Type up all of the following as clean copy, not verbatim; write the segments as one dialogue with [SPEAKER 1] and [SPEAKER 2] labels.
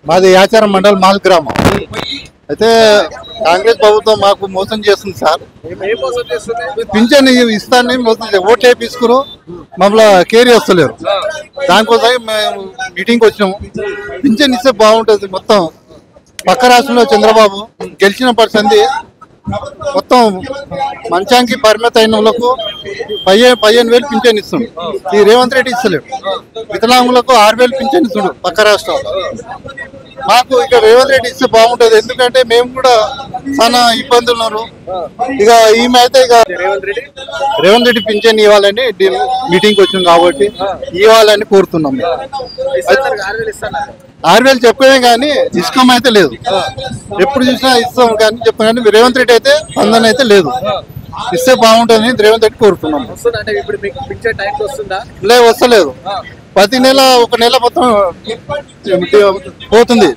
[SPEAKER 1] మాది యాచారం మండల్ మాల్ గ్రామం. అయితే కాంగ్రెస్ ప్రభుత్వం మాకు మోసం చేస్తుంది సార్. పింఛన్ ఇస్తానని మోసం ఓట్లు వేయించుకురు, మమ్మల్ని కేర్ చేస్తలేరు. దానికోసం మేము మీటింగ్కి వచ్చినాము. పింఛన్ ఇస్తే బాగుంటుంది. మొత్తం పక్క రాష్ట్రంలో చంద్రబాబు గెలిచిన పరిస్థితి మొత్తం మంచానికి పరిమిత అయిన వాళ్ళకు 15,000 పింఛన్ ఇస్తుండు. ఈ రేవంత్ రెడ్డి ఇస్తలేడు. వికలాంగులకు 6,000 పింఛన్ ఇస్తుండు పక్క రాష్ట్రంలో. మాకు ఇక రేవంత్ రెడ్డి ఇస్తే బాగుంటుంది. ఎందుకంటే మేము కూడా చాలా ఇబ్బందులు ఉన్నారు. ఇక ఈమె అయితే ఇక రేవంత్ రెడ్డి పింఛన్ ఇవ్వాలని మీటింగ్కి వచ్చింది కాబట్టి ఇవ్వాలని కోరుతున్నాం. 6,000 చెప్పేదే కానీ ఇష్టం అయితే లేదు. ఎప్పుడు చూసినా ఇస్తాం కానీ చెప్పాం కానీ రేవంత్ రెడ్డి అయితే స్పందన అయితే లేదు. ఇస్తే బాగుంటుందని రేవంత్ రెడ్డి కోరుతున్నాం. వస్తలేదు. ప్రతి నెల ఒక నెల మొత్తం పోతుంది.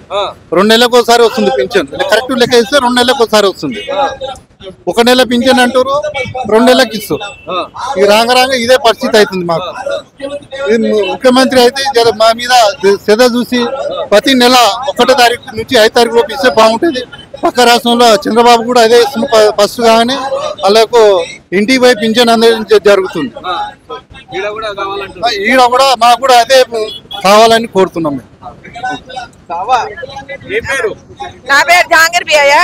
[SPEAKER 1] 2 నెలలకు ఒకసారి వస్తుంది పింఛన్. కరెక్ట్ లెక్క ఇస్తే 2 నెలలకు ఒకసారి వస్తుంది. ఒక నెల పింఛన్ అంటారు, 2 నెలలకు ఇస్తారు. ఈ రాంగ ఇదే పరిస్థితి అవుతుంది మాకు. ముఖ్యమంత్రి అయితే మా మీద శ్రద్ధ చూసి ప్రతి నెల 1వ తారీఖు నుంచి 5వ తారీఖు లోపు ఇస్తే బాగుంటుంది. పక్క రాష్ట్రంలో చంద్రబాబు కూడా అదే ఫస్ట్ కానీ వాళ్ళకు ఇంటికి పోయి పింఛన్ అందించే జరుగుతుంది. ఈడ కూడా మాకు కూడా అదే కావాలని కోరుతున్నాం.
[SPEAKER 2] నా పేరు జాంగీర్ బియ్య.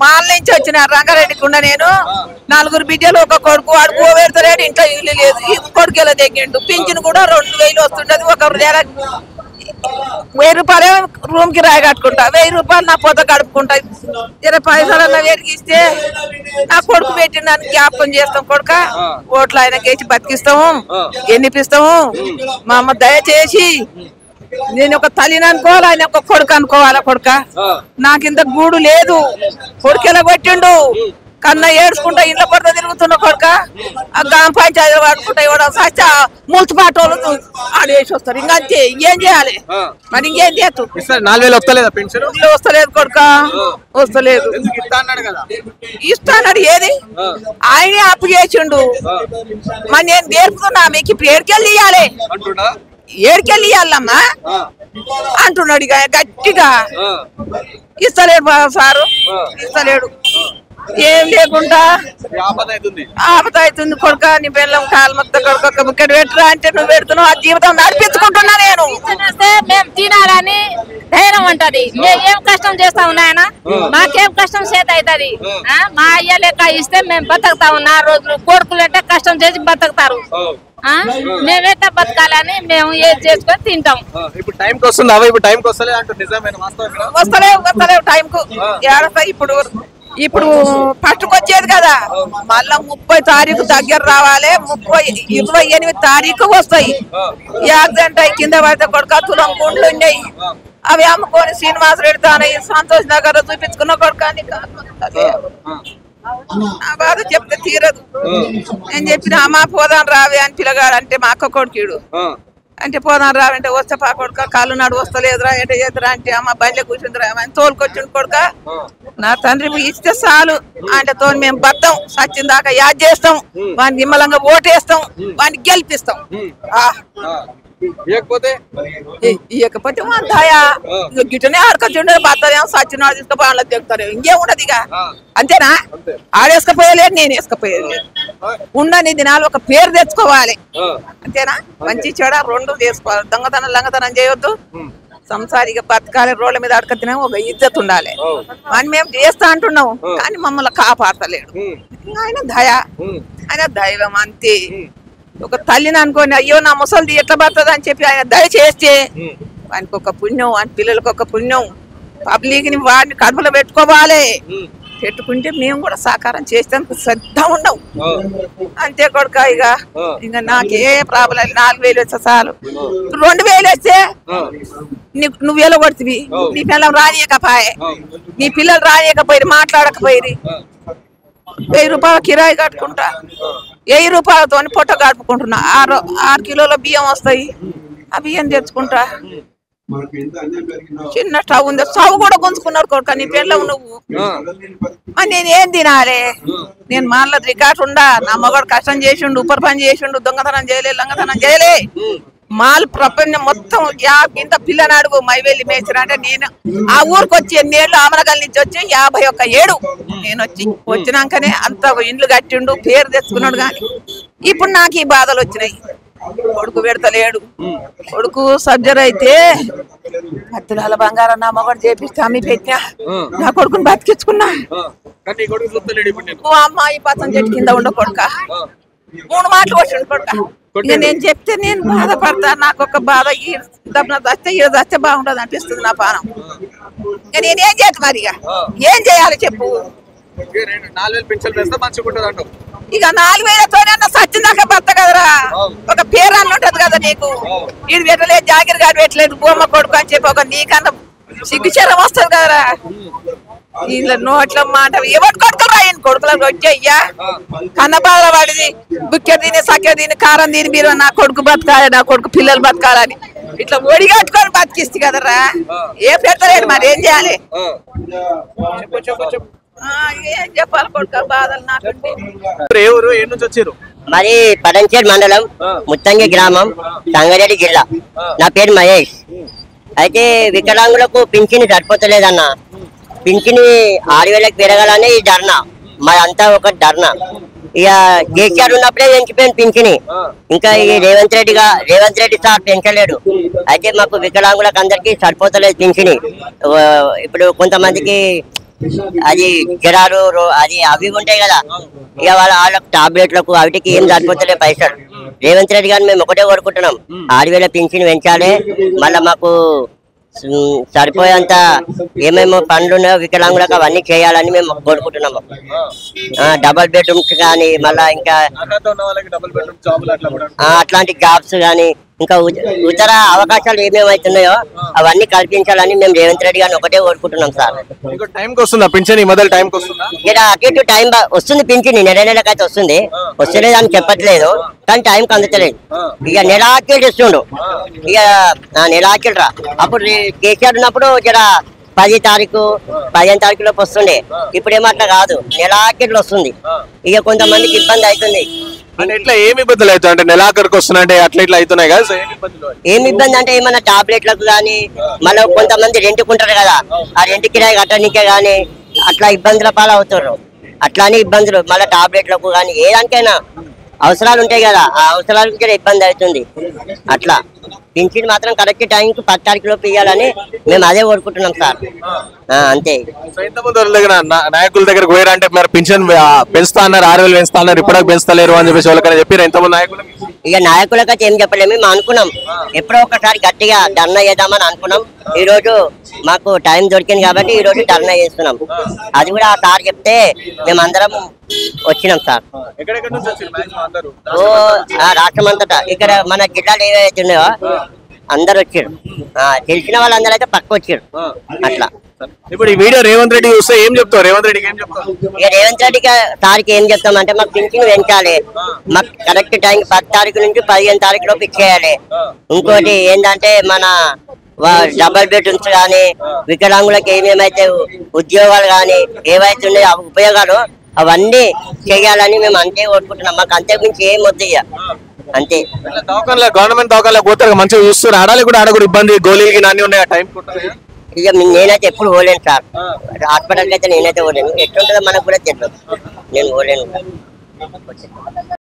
[SPEAKER 2] మాల నుంచి వచ్చిన రంగారెడ్డి కుండ. నేను 4 బిడ్డలు, ఒక కొడుకు. వాడు పోవేడతలేడు, ఇంట్లో ఇల్లు లేదు. ఈ కొడుకు ఎలా తెగిండు. పింఛన్ కూడా 2,000 వస్తుంటది. ఒక 1000 రూపాయలు రూమ్ కి రాయి కట్టుకుంటా, 1000 రూపాయలు నా పొద్దు గడుపుకుంటా. 20 పైసలు వేడికిస్తే నా కొడుకు పెట్టిన దాన్ని జ్ఞాపకం చేస్తాం. కొడుక ఓట్లు ఆయనకి వేసి బతికిస్తాము, ఎన్నిపిస్తాము. మా అమ్మ దయచేసి నేను ఒక తల్లిని అనుకోవాలి, ఆయన ఒక కొడుకు అనుకోవాలా. కొడుక నాకింత గూడు లేదు. కొడుకు ఎలా కొట్టిండు, కన్నా ఏడ్చుకుంటా ఇంట్లో కొడుకు తిరుగుతున్న. కొడుక ఆ గ్రామ పంచాయతీ వాడుకుంటా ఇవ్వడం సచ్చా ముల్చిపాటోళ్ళు ఆడేసి వస్తారు. ఇంకా అంతే, ఇంకేం చేయాలి మరి? ఇంకేం చేస్తూ
[SPEAKER 3] 4,000
[SPEAKER 2] వస్తలేదు. కొడుక వస్తలేదు. ఇస్తాడు ఏది? ఆయనే అప్పు చేసిండు. మరి నేను నేర్పుతున్నా మీకు. ఇప్పుడు ఏడుకెళ్ళి ఇవ్వాలి, ఏడుకెళ్ళి ఇవ్వాలమ్మా అంటున్నాడు ఇక గట్టిగా. ఇస్తలేడు సారు, ఇస్తలేడు. ఏం లేకుండా ఆపద అవుతుంది. కొడుక నీ బెల్లం కాలు మొత్తం కొడుకు ఒక బుక్కడు పెట్టరా అంటే నువ్వు పెడుతున్నావు. ఆ జీవితం నడిపించుకుంటున్నా నేను.
[SPEAKER 4] మేము తినాలని ధైర్యం ఉంటది. మేము ఏం కష్టం చేస్తాము నాయన, మాకేం కష్టం చేత అవుతుంది. మా అయ్య లెక్క ఇస్తే మేము బతుకుతాము. 4 రోజులు కొడుకులు అంటే కష్టం చేసి బతుకుతారు. మేమైతే బతకాలని మేము ఏది చేసుకొని తింటాం.
[SPEAKER 3] ఇప్పుడు టైంకి వస్తుంది. ఇప్పుడు టైంకి వస్తలే అంటూ నిజమైన
[SPEAKER 2] వస్తలేవు టైంకు. ఇప్పుడు పట్టుకొచ్చేది కదా, మళ్ళా 30వ తారీఖు దగ్గర రావాలి. 28వ తారీఖు వస్తాయి. యాక్సిడెంట్ అయ్యి కింద పడితే కొడుక తులం గుండ్లు ఉన్నాయి. అవి అమ్ముకొని శ్రీనివాస్ రెడ్డి తాను సంతోష్ నగర్ చూపించుకున్న కొడుక. నా బాధ చెప్తే తీరదు. నేను చెప్పిన అమ్మా పోదాం రావే అని పిల్లగాడు. అంటే మా అక్క కొడుకుడు అంటే పోదాం రావంటే వస్తే పా కొడుక కాళ్ళు నాడు వస్తలేదురా ఏంటో చేద్దరా అంటే అమ్మ బండ్లే కూర్చుందిరా అని తోలుకొచ్చిండు. కొడుక నా తండ్రి ఇస్తే చాలు అంటే తోని మేము బతాం, సచ్చిన దాకా యాద్ చేస్తాం, వాడిని నిమ్మలంగా ఓటేస్తాం, వాడిని గెలిపిస్తాం. ఇకపోతే మా దయా గిట్టనే ఆడుకొచ్చిండే బతారేమో సచ్చిన తీసుకుపోయి వాళ్ళకి దిగుతారు. ఇంకేముండదు ఇక. అంతేనా? ఆడేసుకపోయలేదు, నేను వేసుకపోయేది. ఉండని దినాలు ఒక పేరు తెచ్చుకోవాలి. అంతేనా? మంచి చెడ 2 చేసుకోవాలి. దొంగతనం లంగతనం చేయొద్దు. సంసారిగా బతకాలి. రోడ్ల మీద అడకతినా ఒక ఇజ్జత్ ఉండాలి. అని మేము చేస్తా అంటున్నాము కానీ మమ్మల్ని కాపాడతలేడు. ఆయన దయ, ఆయన దైవం అంతే. ఒక తల్లిని అనుకోని అయ్యో నా ముసలిది ఎట్లా పడుతుంది అని చెప్పి ఆయన దయచేస్తే వానికి ఒక పుణ్యం, వాని పిల్లలకు ఒక పుణ్యం. పబ్లిక్ ని వాడిని కడుపులో పెట్టుకోవాలి. పెట్టుకుంటే మేము కూడా సహకారం చేసేందుకు సిద్ధం ఉండవు. అంతే కొడుక. ఇక నాకే ప్రాబ్లం. 4,000 వస్తే చాలు. 2,000 వస్తే నువ్వు ఎలగొడుతుంది. నీ పిల్లలు రానియకపోయే, నీ పిల్లలు రానియకపోయి మాట్లాడకపోయి 1000 రూపాయల కిరాయి కట్టుకుంటా. 1000 రూపాయలతో పొట్ట గడుపుకుంటున్నా. 6 కిలోల బియ్యం వస్తాయి. ఆ బియ్యం తెచ్చుకుంటా. చిన్న స్టవ్ ఉంది, స్టవ్ కూడా గుంజుకున్నాడు కొడుక. నీ పిల్లలు నువ్వు నేనేం తినాలి? నేను మాల రికార్డు ఉండా. నా మగడు కష్టం చేసిండు, ఉపర్ పని చేసిండు, దొంగతనం చేయలే, లంగతనం చేయలే. మాల్ ప్రపంచం మొత్తం ఇంత పిల్లని అడుగు మైవేలి మేచర్ అంటే నేను ఆ ఊరికి వచ్చి ఎన్నేళ్ళు ఆమరగల్ నుంచి వచ్చి 51 ఏడు నేను వచ్చినాకనే అంత ఇండ్లు కట్టిండు పేరు తెచ్చుకున్నాడు. కానీ ఇప్పుడు నాకు ఈ బాధలు వచ్చినాయి. కొడుకు పెడతలేడు. కొడుకు సర్జరీ అయితే 10 తులాల బంగారం నా మొగడు చేపిస్తే అమ్మి పెట్టినా నా కొడుకుని బతికించుకున్నా. అమ్మాయి పచ్చం చెట్టు కింద ఉండ కొడుక 3 మాటలు వచ్చిండు కొడుక. ఇక నేను చెప్తే నేను బాధపడతా. నాకు ఒక బాధ దస్తే బాగుండదు అనిపిస్తుంది నా పానం. ఇక నేనేం చేస్తా మరి ఇక ఏం చేయాలి చెప్పు. ఇక 4000తోనే సచ్చిందాక భర్త కదరా. ఒక పేరు అన్న ఉంటది కదా నీకు. వీడు పెట్టలేదు జాగిరి గారు పెట్టలేదు బొమ్మ కొడుకు అని చెప్పి ఒక నీకన్నా సిగ్గుచరం వస్తుంది కదరా. వీళ్ళ నోట్ల మాట ఎవరు కొడుకులు ఆయన కొడుకులకు వచ్చయ్యా కన్న బాధ పడిది బుక్కె తిని సక్కె తిని కారం తిని మీరు నా కొడుకు బతకాలి నా కొడుకు పిల్లలు బతకాలని ఇట్లా ఒడిగట్టుకొని బతికిస్తే కదరా. ఏం పెడతలేడు మరి ఏం చేయాలి. ఏం చెప్పాలి కొడుకు బాధలు నాకు.
[SPEAKER 5] మరి పటంచేరు మండలం ముత్తంగి గ్రామం సంగారెడ్డి జిల్లా. నా పేరు మహేష్. అయితే వికలాంగులకు పింఛని సరిపోతలేదన్న. పింఛని 6000కి పెరగాలని ఈ ధర్నా మాదంతా ఒక ధర్నా. ఇక కేసీఆర్ ఉన్నప్పుడే పెంచిపోయింది పింఛని. ఇంకా ఈ రేవంత్ రెడ్డి సార్ పెంచలేడు. అయితే మాకు వికలాంగులకు అందరికి సరిపోతలేదు పింఛని. ఇప్పుడు కొంతమందికి అది జ్వరాలు అది అవి ఉంటాయి కదా. ఇక వాళ్ళకి టాబ్లెట్లకు వాటికి ఏం సరిపోతలే పైసలు. రేవంత్ రెడ్డి గారిని మేము ఒకటే కోరుకుంటున్నాం 6000 పింఛన్ పెంచాలి. మళ్ళా మాకు సరిపోయేంత ఏమేమో పనులు ఉన్నాయో వికలాంగులకు అవన్నీ చేయాలని మేము కోరుకుంటున్నాము. డబుల్ బెడ్రూమ్స్ కానీ మళ్ళా ఇంకా అట్లాంటి జాబ్స్ కానీ ఇంకా ఇతర అవకాశాలు ఏమేమైతున్నాయో అవన్నీ కల్పించాలని మేము రేవంత్ రెడ్డి గారిని ఒకటే కోరుకుంటున్నాం సార్. ఇక్కడ అటు ఇటు టైం వస్తుంది పింఛని నెలకైతే వస్తుంది. వస్తలేదు అని చెప్పట్లేదు కానీ టైంకి అందుతలేదు. ఇక నెలాఖీలు ఇస్తుండు. ఇక నెలాఖీలు రా అప్పుడు కేసీఆర్ ఉన్నప్పుడు జర 10 తారీఖు 15 తారీఖులోపు వస్తుండే. ఇప్పుడేమో అట్లా కాదు నెలాఖీలు వస్తుంది. ఇక కొంతమందికి ఇబ్బంది అవుతుంది.
[SPEAKER 3] ఏమి ఇబ్బందులు అవుతాయి అంటే నెలాఖరికి వస్తున్నాయంటే అట్లా ఇట్లా అవుతున్నాయి కదా.
[SPEAKER 5] ఏమి ఇబ్బంది అంటే ఏమన్నా టాబ్లెట్లకు కానీ మళ్ళీ కొంతమంది రెంట్కుంటారు కదా ఆ రెంట్ కిరాయి కట్టడానికే కానీ అట్లా ఇబ్బందుల పాలు అవుతారు. అట్లానే ఇబ్బందులు మళ్ళీ టాబ్లెట్లకు కానీ ఏ దానికైనా అవసరాలు ఉంటాయి కదా ఆ అవసరాలకు కూడా ఇబ్బంది అవుతుంది. అట్లా పింఛన్ మాత్రం కరెక్ట్ టైంకి 10 తారీఖులోపు ఇవ్వాలని మేము అదే కోరుకుంటున్నాం సార్. అంతే.
[SPEAKER 3] నాయకుల దగ్గరకు పోయారంటే మరి పింఛన్ పెంచుతా అన్నారు 6000 పెంచుతా అన్నారు ఇప్పటికి పెంచుతలేరు అని చెప్పేసి వాళ్ళకని చెప్పారు. ఎంతమంది నాయకులు
[SPEAKER 5] ఇక నాయకులకైతే ఏం చెప్పలేము. మేము అనుకున్నాం ఎప్పుడో ఒకసారి గట్టిగా ధర్నా చేద్దామని అనుకున్నాం. ఈ రోజు మాకు టైం దొరికింది కాబట్టి ఈ రోజు ధర్నా చేస్తున్నాం. అది కూడా ఆ సార్ చెప్తే మేము అందరం వచ్చినాం సార్. ఓ రాష్ట్రం అంతటా ఇక్కడ మన జిల్లాలు ఏవైతే ఉన్నాయో అందరు వచ్చారు. తెలిసిన వాళ్ళందరూ అయితే పక్క వచ్చారు. అట్లా
[SPEAKER 3] ఇప్పుడు ఈ వీడియో రేవంత్ రెడ్డి చూస్తే ఏం చెప్తావు? రేవంత్ రెడ్డికి ఏం చెప్తావు?
[SPEAKER 5] ఇక రేవంత్ రెడ్డి సార్కి ఏం చెప్తామంటే మాకు పింఛన్ పెంచాలి. మాకు కరెక్ట్ టైం 10 తారీఖు నుంచి 15 తారీఖు లోపు ఇచ్చేయాలి. ఇంకోటి ఏంటంటే మన డబుల్ బెడ్రూమ్స్ కానీ వికలాంగులకు ఏమేమైతే ఉద్యోగాలు కానీ ఏవైతే ఉన్నాయో ఉపయోగాలు అవన్నీ చేయాలని మేము అంతే కోరుకుంటున్నాం. మాకు అంతే మించి ఏం వద్దు ఇక అంతే.
[SPEAKER 3] గవర్నమెంట్ దవాఖానలో పోతారు మంచిగా చూస్తారు. ఆడాలి కూడా ఆడకూడదు ఇబ్బంది గోళీలకి నాని ఉన్నాయి టైం.
[SPEAKER 5] ఇక నేనైతే ఎప్పుడు పోలేను సార్. హాస్పిటల్కి అయితే నేనైతే పోలేను. ఎట్లుంటుందో మనకు కూడా తెలియదు. నేను పోలేను.